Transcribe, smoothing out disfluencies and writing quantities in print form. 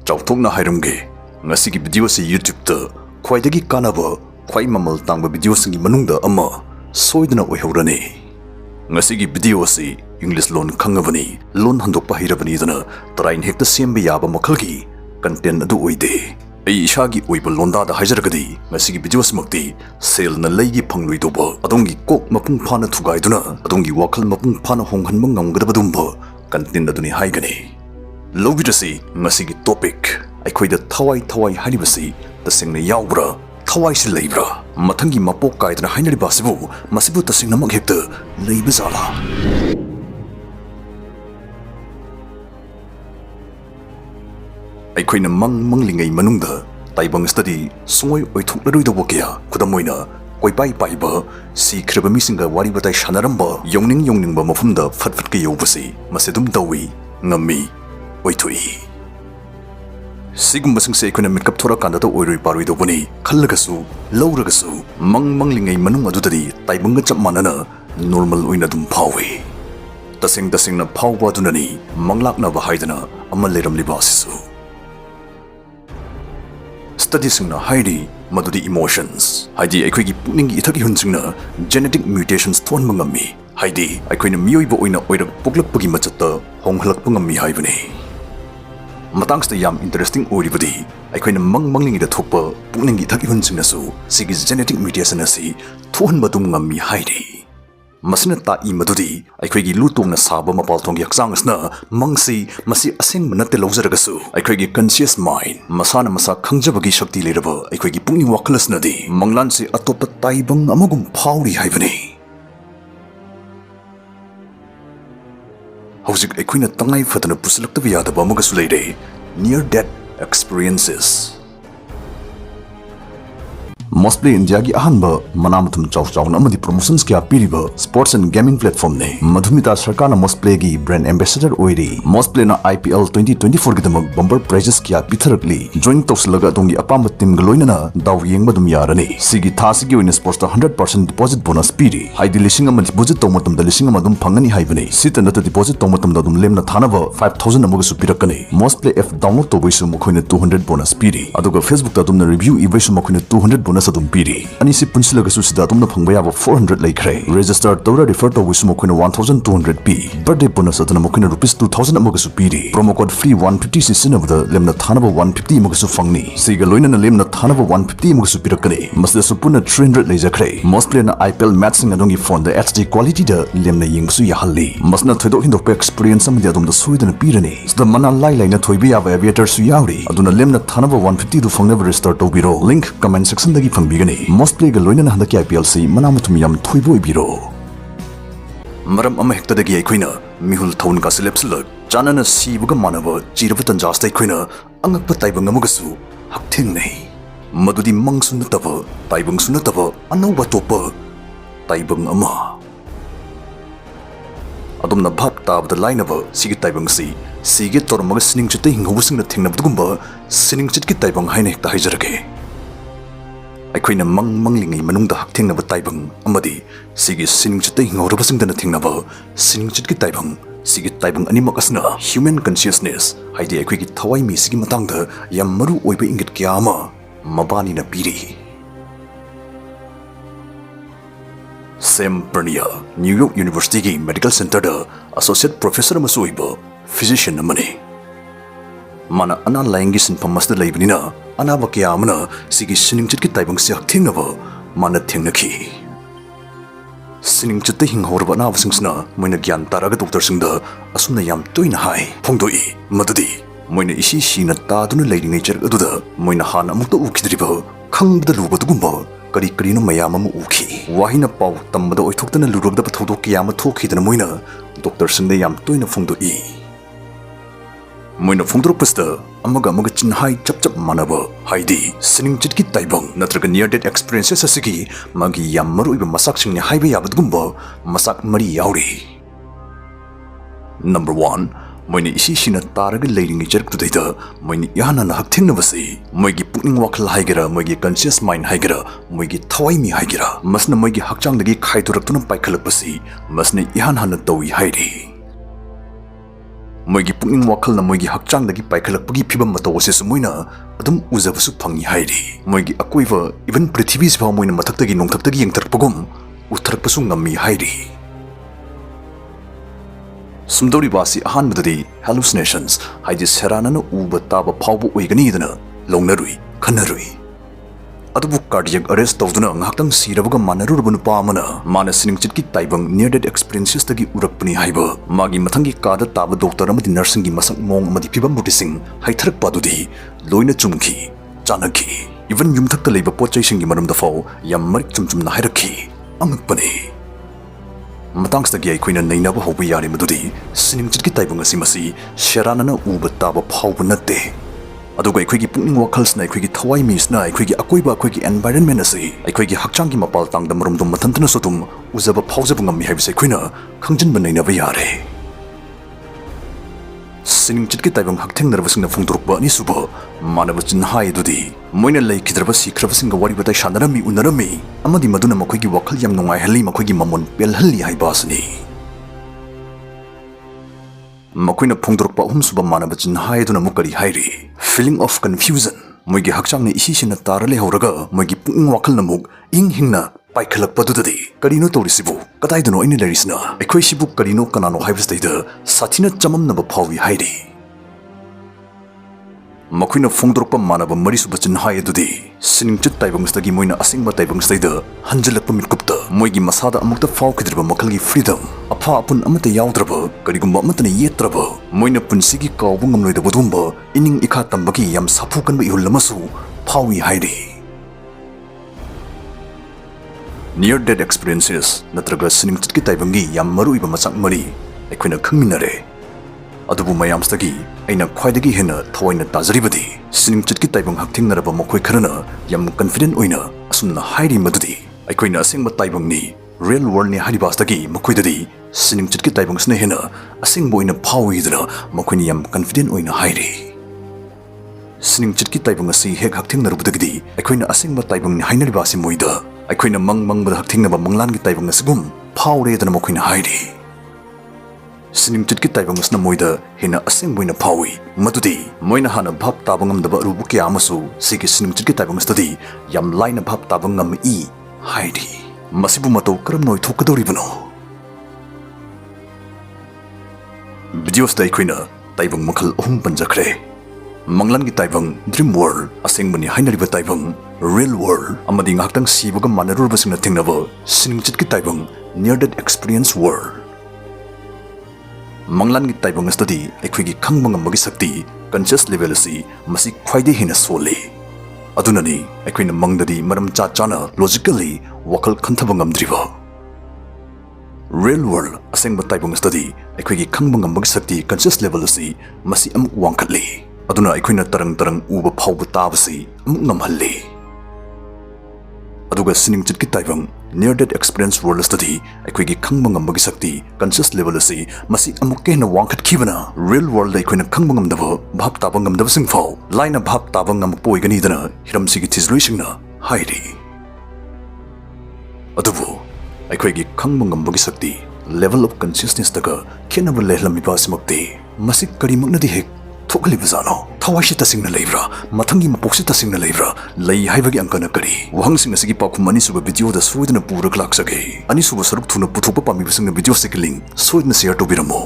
Chauthokna hairamge ngasigi video se YouTube ta khwaidagi kanaba khwai mamal tangba video singi manungda ama soidana oihorani ngasigi video se English loan khangabani loan handokpa hirabani dana train hekta sembe yaba makhalgi content adu oide ai ishagi oiba londa da haijaragadi ngasigi video smakti sale na leigi phanglui doba adongi kok mapung phana thugaiduna adongi wakhal mapung phana honghanma ngamgadabadumba content aduni haigani Lobidasi ngasigi topic aikhoida Thawai Haibasi Tasengna Leibra Thawai si Leibra Mathangi Mapok kaidana hainari basibu masibu Tasengna maghekta leibazala aikhoina manglingai manungda taibang study sungoi oithoklaroi dobo kya kudamoina koipai paiba sikraba misinga wari batai shanaramba yongningba mafumda fatfat ke yobasi masedum dawi ngami oithui sigum basing se ikuna makeup thora kanda to oiroi paroi do bani khallagasu lauragasu manglingai manung adudari taibanga chap manana normal oina dum phawi tasengna phawba dunani manglakna ba haidana amal leram libasisu studies na haidi madudi emotions haidi aikoi gi pukningi ithaki hunsingna genetic mutations thon mangami haidi aikoi na mioiba oina oirak puklakpagi machatta honghalakpa ngami haibani Matangsta yam interesting oribadi aikhoina manglingi da thokpa pukningi thaki hunsingnasu sigi genetic mutation asi thohan badum ngammi haidi masina ta I madudi aikhoigi lutongna saba mapal thong yaksangasna mangsi masi aseng manate lawjaragasu aikhoigi conscious mind masana masa khangjabagi shakti leraba aikhoigi pukning wakhalasna di manglansi atopa taibang amagum phauri haibani Howsik aikhoina tangai fatana puslaktaba yadaba amagasu leire near death experiences Mostly India ki ahanba manamathum chawna amadi promotions kya piriba sports and gaming platform ne Madhumita Sarkarna Mostplay gi brand ambassador oiri Mostplay na IPL 2024 gidamak bumper prizes kya pitharakli join tawslaga dongi apamba team galoina na daw yengba dum yarani sigi thasi gi oina sports ta 100% deposit bonus piri haidi lising amadi deposit tawmatam da lising amadum phangani haibani sitana ta deposit tawmatam da dum lemna thanaba 5000 amaga su pirakani Mostplay app download tawbaisu mukhoina 200 bonus piri aduga Facebook ta dumna review ibaisu mukhoina 200 bonus adum piri anisi punsilaga su sida dumna phangba yaba 400 laikhre register tawra refer to wisu mukhoina 1200 p birthday bonus adana mukhoina rupees 2000 amaga su piri promo code free 150 sisinabda lemna thanaba 150 amaga su phangni siga loina na lemna thanaba 150 amaga su pirakani masda su puna 300 leijakhre Mostplay na IPL match sing adongi phone da HD quality da lemna yingsu yahalli masna thoidok hindok experience amdi adumda soidana pirani sida mana laina thoibi yaba aviator su yauri aduna lemna thanaba 150 du phangna register to biro link comment section dagi bigani Mostplay ga loina na handaki IPL si manamathum yam thoibo ibiro maram ama hekta dagi aikhoina mihul thon ka selepslak chanana sibuga manaba chirabatan jastai khoina angakpa taibang amagasu haktheng nei madudi mangsu nataba taibang su nataba anauba topa taibang ama adumna bhap tabda lainaba sigi taibang si sige tormaga sining chute hingobusing na thingnabdugumba sining chitki taibang haina hekta haijarage aikhoina manglingai manungda hakthengnaba taibang amadi sigi sining chute hingorabasingdana thingnaba sining chitki taibang sigi taibang animak asna human consciousness haidi aikhoigi thawai mi sigi matangda yam maru oiba ingit kya ama mabani na piri Sam Pernia New York University ki Medical Center da associate professor masuiba physician amani mana ana laingi sinpham masda leibnina anaba kya amna sigi sining chitki taibang si hakthengnaba mana thengnakhi sining chitte hinghorba na wasingsna moina gyan taraga doctor singda asumna yam toina hai phongdoi madudi moina isi sina taduna leiringai cher aduda moina han amukta ukidriba khangda lubadugumba kari no mayam amu ukhi wahina pau tambada oithoktana lurugda pathodok kya ma thokhidana moina doctor singda yam toina phongdoi moina phongdorpasta amaga chinhai chap manaba haidi sining chitki taibang natraga near death experiences asigi magi yam maruiba masak singni haiba yabadgumba masak mari yauri number 1 moina isi sina taraga leiringi jerktudaida moini yana na hakthengnabasi moigi pukning wakhal haigera moigi conscious mind haigera moigi thawai mi haigera masna moigi hakchangdagi khaidoraktuna paikhalakpasi masna ihan hana tawi hairi moigi pukning wakhal na moigi hakchang dagi paikhalakpagi phibam mataw ase sumoina adum ujabasu phangi hairi moigi akoiva even prithvi siba moina mathaktagi nongthaktagi yengtarpagum utharpasu ngammi hairi sumdori basi ahan badadi hallucinations haidi serana na uba taba phawbu oigani dana longnarui khanarui adubu cardiac arrest tawduna nghaktang sirabaga manaruruba nupa amana mana siningchitki taibang near death experiences tagi urapni haiba magi mathangi kada taba doctor amadi nursing gi masak mong amadi phibam butising haitharak padudi loina chumki chanaki even yumthakta leiba pochaising gi maramda faw yam marik chumchumna hairakhi angakpani matangstagi aikoina nainaba hoba yari madudi siningchitki taibang asi masi sharana uba taba phawba natte aduga aikoigi pukning wakhalsna aikoigi thawai misna aikoigi akoiba aikoigi environment asi aikoigi hakchanggi mapal tangda marumdum mathantana sotum uzaba phawjaba ngammi haibase aikoina khangjinba nainaba yare siningchitki taibang hakthengnarbasingna phungdurukba ani suba manaba chinhai dudi moina leikidraba sikhrabasinga wari batai shanarami unarami amadi maduna makoigi wakhal yam nungai halli makoigi mamon pelhalli haibasni makoina phungdurukba humsuba manaba chinhai duna mukari hairi feeling of confusion moigi hakchangni isisina tarale horaga moigi pukning wakhal namuk ing hingna paikhalakpadudadi karino torisibu kadaidano ini lerisna ekhoi sibu karino kanano haibasdaida sathina chamamnaba phawi hairi makoina phungdurukpa manaba marisuba chinhai adudi siningchit taibangstagi moina asingba taibangstaida hanjalakpa mitkupta moigi masada amukta phawkidriba makhalgi freedom apha apun amata yaudraba karigumba amatana yetraba moina punsigi kawbu ngamloida budumba ining ikha tambagi yam saphu kanba ihulamasu phawi hairi near death experiences natraga siningchitki taibangi yam maruiba machak mari aikoina khangminare adubu mayamstagi aina khwaidagi hena thawaina tajaribadi siningchitki taibang hakthingnaraba mokhoi kharana yam confident oina asumna hairi madudi aikoina asengba taibangni real world ni haribastagi mokhoidadi siningchitki taibangsna hena asengba oina phawidra mokhoini yam confident oina hairi siningchitki taibang asi hek hakthingnarubudagidi aikoina asengba taibangni hainaribasi moida aikoina mangmangba hakthingnaba manglangi taibang asgum phawredana mokhoina hairi siningchitki taibang asna moida hena asengboina phawi madudi moina hana bhap tabangamdaba rubu kya amasu sigi siningchitki taibang asdadi yam laina bhap tabangam I hairi masibu mato karam noi thokadoribano videos dai khoina taibang makhal ohum panjakre manglan gi taibang dream world asengbani hainariba taibang real world amadi ngaktang sibaga manarurba singna thingnaba siningchitki taibang near death experience world manglan gi taibang study ekhwigi khangba ngambagi sakti conscious level asi masi khwaide hina sole adunani ekhoina mangdadi maram cha chana logically wakal khanthaba ngamdriba real world asengba taibang study ekhwigi khangba ngambagi sakti conscious level asi masi amuk wangkhatli aduna ekhoina tarang uba phawba tabasi amuk ngamhalli aduga siningchitki taibang near death experience world study aikoigi khangba ngambagi sakti conscious level asi masi amukke na wangkhat khibana real world aikoina khangba ngamdaba bhap taba ngamdaba singfau laina bhap taba ngamuk poigani dana hiramsigi thisluisingna hairi adubu aikoigi khangba ngambagi sakti level of consciousness daga khenaba lehlami basimakti masi karimaknadi hek thokli bazano Thawai Tasengna Leibra Mathangi Mapok Tasengna Leibra lei haibagi angkana kari wahangsing asigi pakhum ani suba video da soidna pura klak sake ani suba saruk thuna puthokpa pami basingna video sekeling soidna share to biramo